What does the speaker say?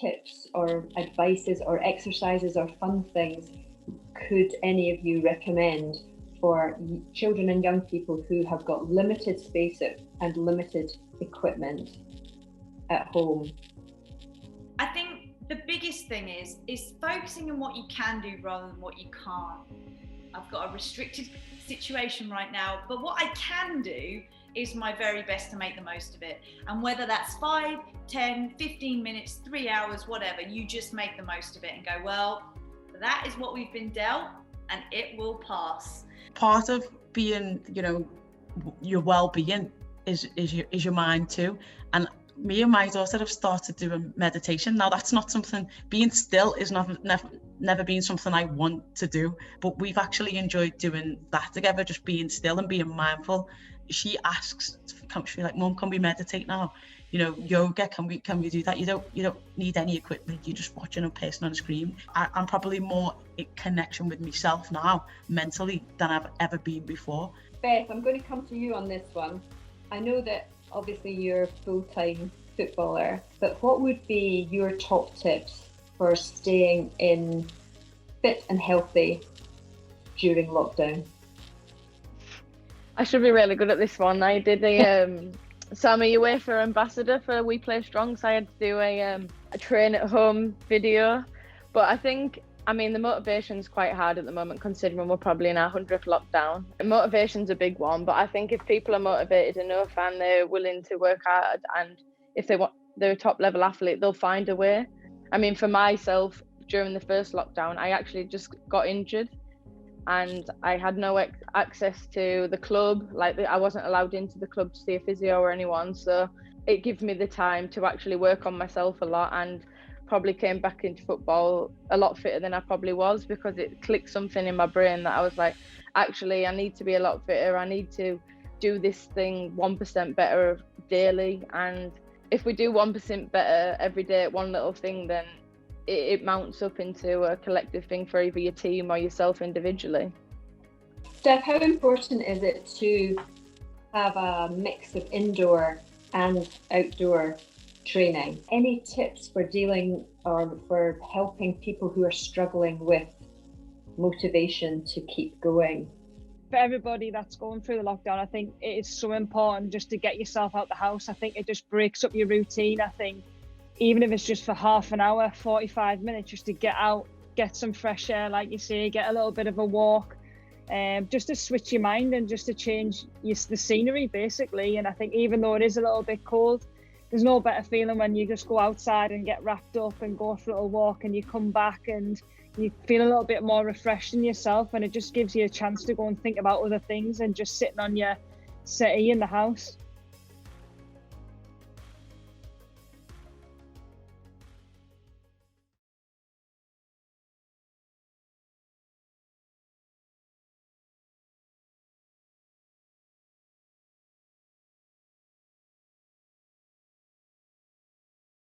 tips or advices or exercises or fun things could any of you recommend for children and young people who have got limited space and limited equipment at home? I think the biggest thing is focusing on what you can do rather than what you can't. I've got a restricted situation right now, but what I can do is my very best to make the most of it. And whether that's 5, 10, 15 minutes, 3 hours, whatever, you just make the most of it and go, well, that is what we've been dealt and it will pass. Part of being, your well-being is your mind too. And me and my daughter have started doing meditation. Now that's not something, being still is never been something I want to do, but we've actually enjoyed doing that together, just being still and being mindful. She asks, she's like, Mum, can we meditate now? Yoga, can we do that? You don't need any equipment. You're just watching a person on a screen. I'm probably more in connection with myself now, mentally, than I've ever been before. Beth, I'm going to come to you on this one. I know that obviously you're a full-time footballer, but what would be your top tips for staying in fit and healthy during lockdown? I should be really good at this one. I did so I'm a UEFA ambassador for We Play Strong, so I had to do a train at home video. But I think, the motivation's quite hard at the moment, considering we're probably in our 100th lockdown. Motivation's a big one, but I think if people are motivated enough and they're willing to work hard, and if they're a top level athlete, they'll find a way. For myself, during the first lockdown, I actually just got injured and I had no access to the club. I wasn't allowed into the club to see a physio or anyone. So it gives me the time to actually work on myself a lot, and probably came back into football a lot fitter than I probably was, because it clicked something in my brain that I was like, actually, I need to be a lot fitter. I need to do this thing 1% better daily. And if we do 1% better every day at one little thing, then it mounts up into a collective thing for either your team or yourself individually. Steph, how important is it to have a mix of indoor and outdoor training? Any tips for dealing or for helping people who are struggling with motivation to keep going? For everybody that's going through the lockdown, I think it is so important just to get yourself out the house. I think it just breaks up your routine. I think even if it's just for half an hour, 45 minutes, just to get out, get some fresh air, like you say, get a little bit of a walk, just to switch your mind and just to change the scenery, basically. And I think even though it is a little bit cold, there's no better feeling when you just go outside and get wrapped up and go for a little walk, and you come back and you feel a little bit more refreshed in yourself, and it just gives you a chance to go and think about other things and just sitting on your settee in the house.